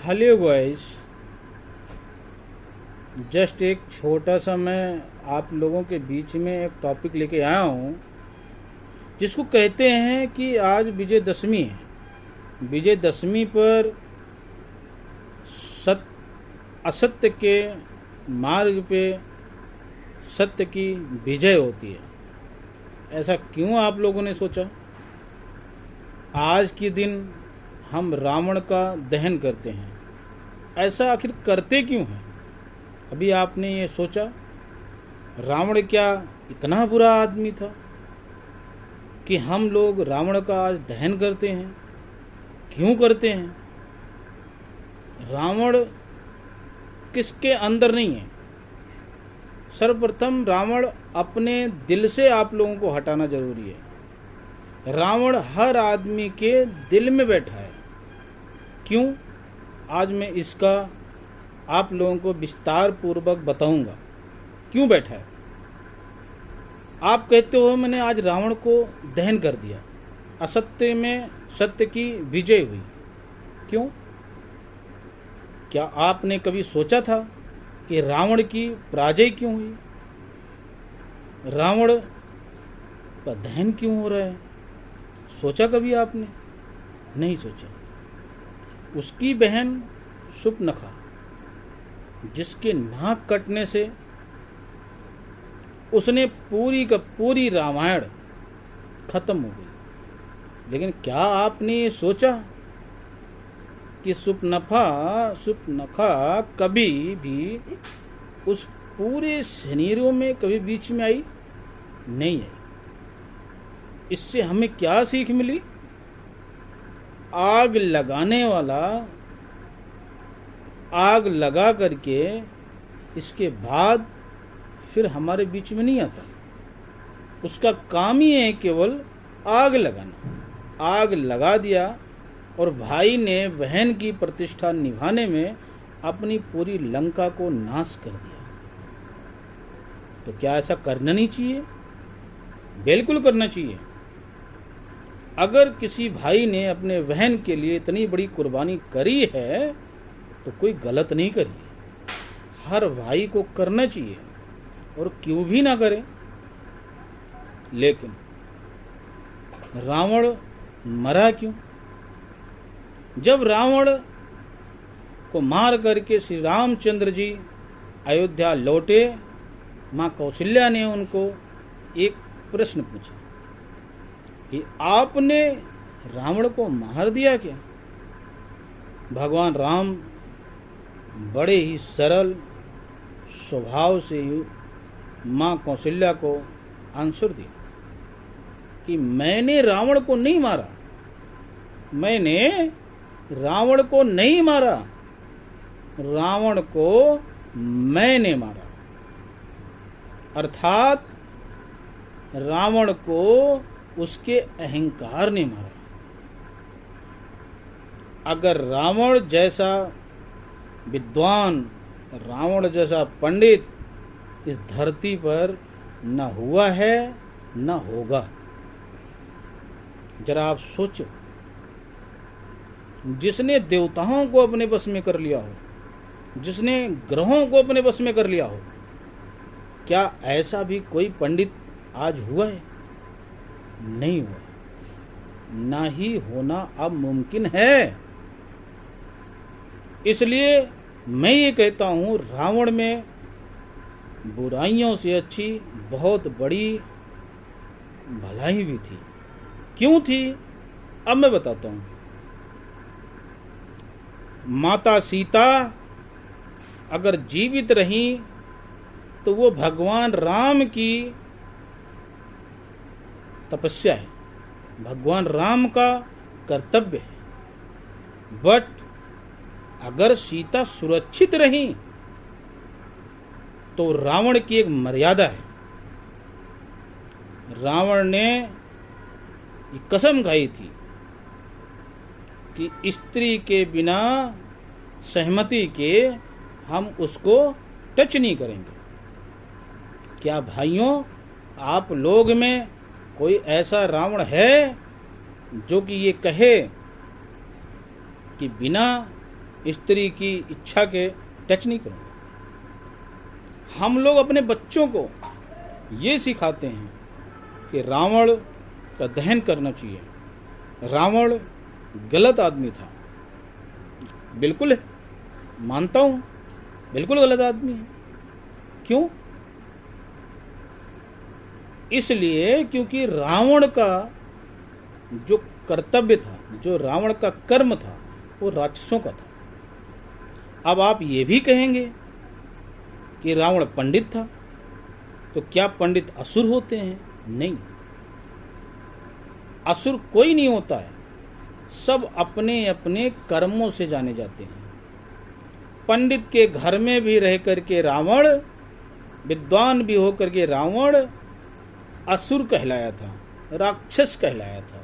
Hello guys, just एक छोटा सा मैं आप लोगों के बीच में एक टॉपिक लेके आया हूँ जिसको कहते हैं कि आज विजयदशमी है। विजयदशमी पर असत्य के मार्ग पे सत्य की विजय होती है। ऐसा क्यों आप लोगों ने सोचा? आज के दिन हम रावण का दहन करते हैं, ऐसा आखिर करते क्यों हैं? अभी आपने ये सोचा? रावण क्या इतना बुरा आदमी था कि हम लोग रावण का आज दहन करते हैं? क्यों करते हैं? रावण किसके अंदर नहीं है? सर्वप्रथम रावण अपने दिल से आप लोगों को हटाना जरूरी है। रावण हर आदमी के दिल में बैठा है। क्यों? आज मैं इसका आप लोगों को विस्तार पूर्वक बताऊंगा क्यों बैठा है। आप कहते हो मैंने आज रावण को दहन कर दिया, असत्य में सत्य की विजय हुई। क्यों? क्या आपने कभी सोचा था कि रावण की पराजय क्यों हुई? रावण का दहन क्यों हो रहा है? सोचा कभी आपने? नहीं सोचा। उसकी बहन शूर्पणखा, जिसके नाक कटने से उसने पूरी का पूरी रामायण खत्म हो गई। लेकिन क्या आपने ये सोचा कि शूर्पणखा कभी भी उस पूरे सिनेरियो में कभी बीच में आई? नहीं आई। इससे हमें क्या सीख मिली? आग लगाने वाला आग लगा करके इसके बाद फिर हमारे बीच में नहीं आता। उसका काम ही है केवल आग लगाना। आग लगा दिया और भाई ने बहन की प्रतिष्ठा निभाने में अपनी पूरी लंका को नाश कर दिया। तो क्या ऐसा करना नहीं चाहिए? बिल्कुल करना चाहिए। अगर किसी भाई ने अपने बहन के लिए इतनी बड़ी कुर्बानी करी है तो कोई गलत नहीं करी। हर भाई को करना चाहिए और क्यों भी ना करे। लेकिन रावण मरा क्यों? जब रावण को मार करके श्री रामचंद्र जी अयोध्या लौटे, मां कौशल्या ने उनको एक प्रश्न पूछा कि आपने रावण को मार दिया क्या? भगवान राम बड़े ही सरल स्वभाव से मां कौशल्या को आंसर दिया कि मैंने रावण को नहीं मारा। मैंने रावण को नहीं मारा, रावण को मैंने मारा। अर्थात रावण को उसके अहंकार ने मारा। अगर रावण जैसा विद्वान, रावण जैसा पंडित इस धरती पर न हुआ है न होगा। जरा आप सोचो, जिसने देवताओं को अपने वश में कर लिया हो, जिसने ग्रहों को अपने वश में कर लिया हो, क्या ऐसा भी कोई पंडित आज हुआ है? नहीं हुआ। ना ही होना अब मुमकिन है। इसलिए मैं ये कहता हूं, रावण में बुराइयों से अच्छी बहुत बड़ी भलाई भी थी। क्यों थी? अब मैं बताता हूं। माता सीता अगर जीवित रही तो वो भगवान राम की तपस्या है, भगवान राम का कर्तव्य है। बट अगर सीता सुरक्षित रही तो रावण की एक मर्यादा है। रावण ने ये कसम खाई थी कि स्त्री के बिना सहमति के हम उसको टच नहीं करेंगे। क्या भाइयों, आप लोग में कोई ऐसा रावण है जो कि ये कहे कि बिना स्त्री की इच्छा के टच नहीं करूँगा। हम लोग अपने बच्चों को ये सिखाते हैं कि रावण का दहन करना चाहिए, रावण गलत आदमी था। बिल्कुल है, मानता हूँ, बिल्कुल गलत आदमी है। क्यों? इसलिए क्योंकि रावण का जो कर्तव्य था, जो रावण का कर्म था, वो राक्षसों का था। अब आप ये भी कहेंगे कि रावण पंडित था, तो क्या पंडित असुर होते हैं? नहीं, असुर कोई नहीं होता है। सब अपने अपने कर्मों से जाने जाते हैं। पंडित के घर में भी रह करके रावण, विद्वान भी होकर के रावण असुर कहलाया था, राक्षस कहलाया था।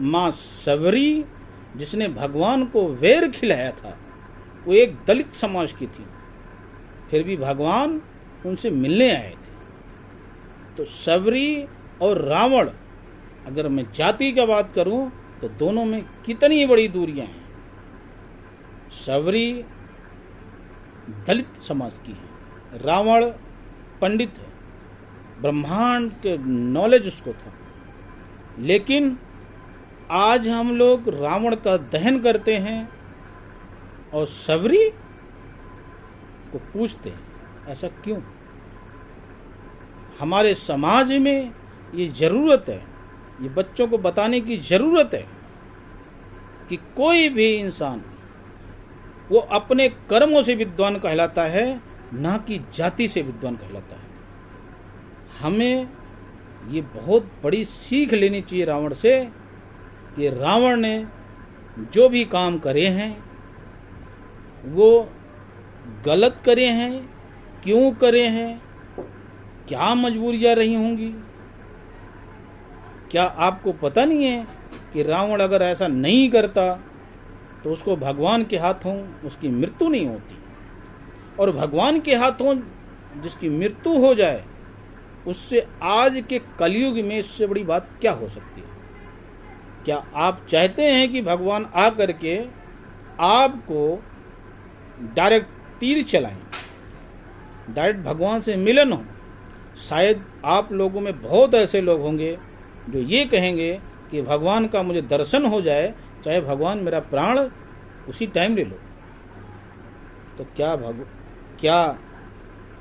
मां सबरी जिसने भगवान को वेर खिलाया था, वो एक दलित समाज की थी, फिर भी भगवान उनसे मिलने आए थे। तो सबरी और रावण, अगर मैं जाति की बात करूं तो दोनों में कितनी बड़ी दूरियां हैं। सबरी दलित समाज की है, रावण पंडित है, ब्रह्मांड के नॉलेज उसको था। लेकिन आज हम लोग रावण का दहन करते हैं और सबरी को पूछते हैं, ऐसा क्यों? हमारे समाज में ये जरूरत है, ये बच्चों को बताने की जरूरत है कि कोई भी इंसान वो अपने कर्मों से विद्वान कहलाता है, ना कि जाति से विद्वान कहलाता है। हमें ये बहुत बड़ी सीख लेनी चाहिए रावण से कि रावण ने जो भी काम करे हैं वो गलत करे हैं, क्यों करे हैं, क्या मजबूरियां रही होंगी। क्या आपको पता नहीं है कि रावण अगर ऐसा नहीं करता तो उसको भगवान के हाथों उसकी मृत्यु नहीं होती, और भगवान के हाथों जिसकी मृत्यु हो जाए उससे आज के कलयुग में इससे बड़ी बात क्या हो सकती है। क्या आप चाहते हैं कि भगवान आ करके आपको डायरेक्ट तीर चलाएं, डायरेक्ट भगवान से मिलन हो? शायद आप लोगों में बहुत ऐसे लोग होंगे जो ये कहेंगे कि भगवान का मुझे दर्शन हो जाए, चाहे भगवान मेरा प्राण उसी टाइम ले लो। तो क्या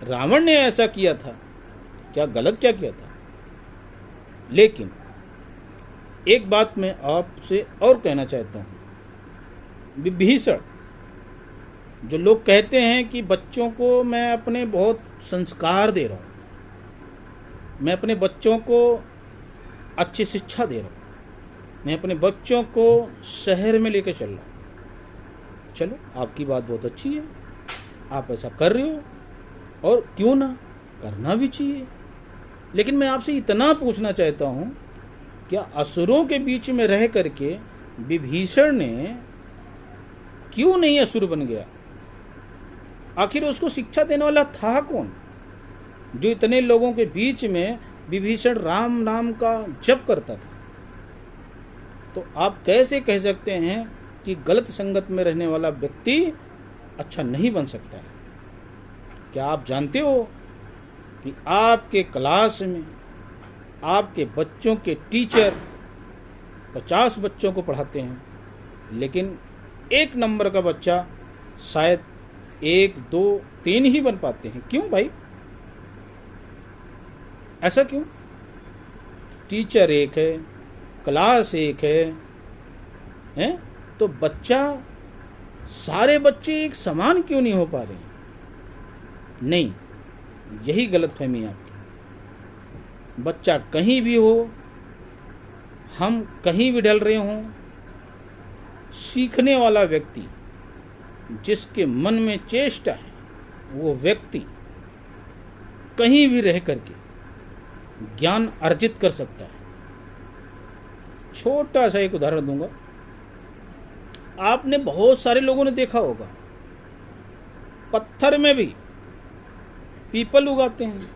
रावण ने ऐसा किया था? क्या गलत क्या किया था? लेकिन एक बात मैं आपसे और कहना चाहता हूं। विभीषण, जो लोग कहते हैं कि बच्चों को मैं अपने बहुत संस्कार दे रहा हूं, मैं अपने बच्चों को अच्छी शिक्षा दे रहा हूं, मैं अपने बच्चों को शहर में लेकर चल रहा हूं। चलो, आपकी बात बहुत अच्छी है, आप ऐसा कर रहे हो, और क्यों ना, करना भी चाहिए। लेकिन मैं आपसे इतना पूछना चाहता हूं, क्या असुरों के बीच में रह करके विभीषण ने क्यों नहीं असुर बन गया? आखिर उसको शिक्षा देने वाला था कौन, जो इतने लोगों के बीच में विभीषण राम नाम का जप करता था? तो आप कैसे कह सकते हैं कि गलत संगत में रहने वाला व्यक्ति अच्छा नहीं बन सकता है? क्या आप जानते हो कि आपके क्लास में आपके बच्चों के टीचर 50 बच्चों को पढ़ाते हैं, लेकिन 1 नंबर का बच्चा शायद 1, 2, 3 ही बन पाते हैं? क्यों भाई, ऐसा क्यों? टीचर एक है, क्लास एक है, तो बच्चा, सारे बच्चे एक समान क्यों नहीं हो पा रहे? नहीं, यही गलतफहमी है आपकी। बच्चा कहीं भी हो, हम कहीं भी ढल रहे हों, सीखने वाला व्यक्ति, जिसके मन में चेष्टा है, वो व्यक्ति कहीं भी रह करके ज्ञान अर्जित कर सकता है। छोटा सा एक उदाहरण दूंगा। आपने बहुत सारे लोगों ने देखा होगा, पत्थर में भी पीपल उगाते हैं,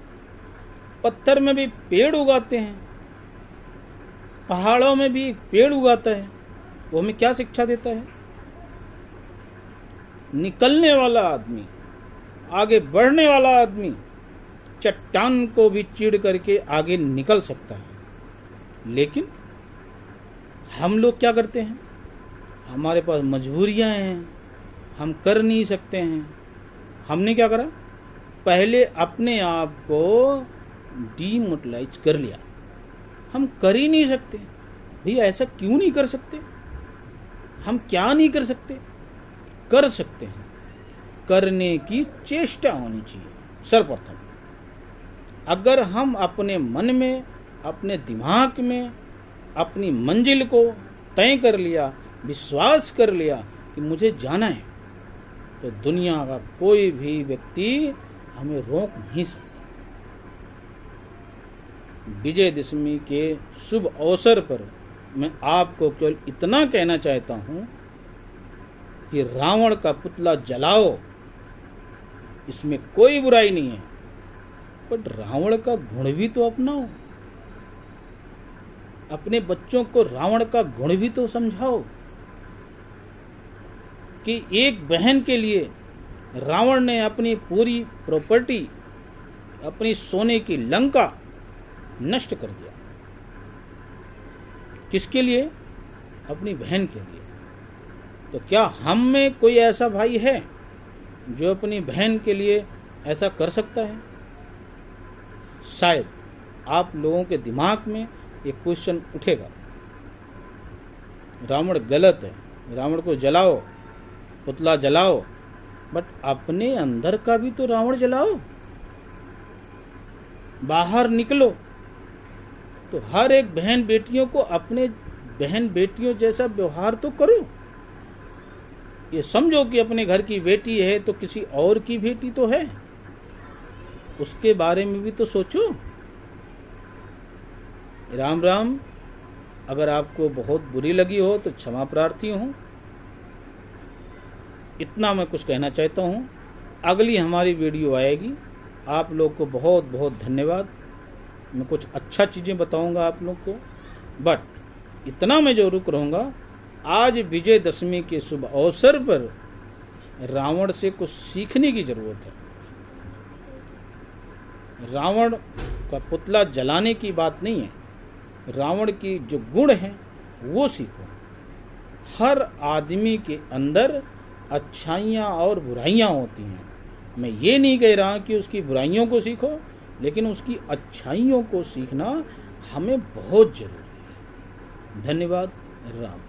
पत्थर में भी पेड़ उगाते हैं, पहाड़ों में भी पेड़ उगाता है। वो हमें क्या शिक्षा देता है? निकलने वाला आदमी, आगे बढ़ने वाला आदमी चट्टान को भी चीड़ करके आगे निकल सकता है। लेकिन हम लोग क्या करते हैं? हमारे पास मजबूरियां हैं, हम कर नहीं सकते हैं। हमने क्या करा? पहले अपने आप को डीमोटिलाइज कर लिया। हम कर ही नहीं सकते। भैया ऐसा क्यों नहीं कर सकते? हम क्या नहीं कर सकते? कर सकते हैं। करने की चेष्टा होनी चाहिए सर्वप्रथम। अगर हम अपने मन में, अपने दिमाग में अपनी मंजिल को तय कर लिया, विश्वास कर लिया कि मुझे जाना है, तो दुनिया का कोई भी व्यक्ति हमें रोक नहीं सकता। विजयदशमी के शुभ अवसर पर मैं आपको केवल इतना कहना चाहता हूं कि रावण का पुतला जलाओ, इसमें कोई बुराई नहीं है, पर रावण का गुण भी तो अपनाओ। अपने बच्चों को रावण का गुण भी तो समझाओ कि एक बहन के लिए रावण ने अपनी पूरी प्रॉपर्टी, अपनी सोने की लंका नष्ट कर दिया। किसके लिए? अपनी बहन के लिए। तो क्या हम में कोई ऐसा भाई है जो अपनी बहन के लिए ऐसा कर सकता है? शायद आप लोगों के दिमाग में एक क्वेश्चन उठेगा, रावण गलत है, रावण को जलाओ, पुतला जलाओ, बट अपने अंदर का भी तो रावण जलाओ। बाहर निकलो तो हर एक बहन बेटियों को अपने बहन बेटियों जैसा व्यवहार तो करो। ये समझो कि अपने घर की बेटी है तो किसी और की बेटी तो है, उसके बारे में भी तो सोचो। राम राम। अगर आपको बहुत बुरी लगी हो तो क्षमा प्रार्थी हूं। इतना मैं कुछ कहना चाहता हूं। अगली हमारी वीडियो आएगी। आप लोग को बहुत बहुत धन्यवाद। मैं कुछ अच्छा चीज़ें बताऊंगा आप लोग को, बट इतना मैं जो रुक रहूँगा, आज विजयदशमी के शुभ अवसर पर रावण से कुछ सीखने की जरूरत है। रावण का पुतला जलाने की बात नहीं है, रावण की जो गुण हैं वो सीखो। हर आदमी के अंदर अच्छाइयाँ और बुराइयाँ होती हैं। मैं ये नहीं कह रहा कि उसकी बुराइयों को सीखो, लेकिन उसकी अच्छाइयों को सीखना हमें बहुत जरूरी है। धन्यवाद। राम।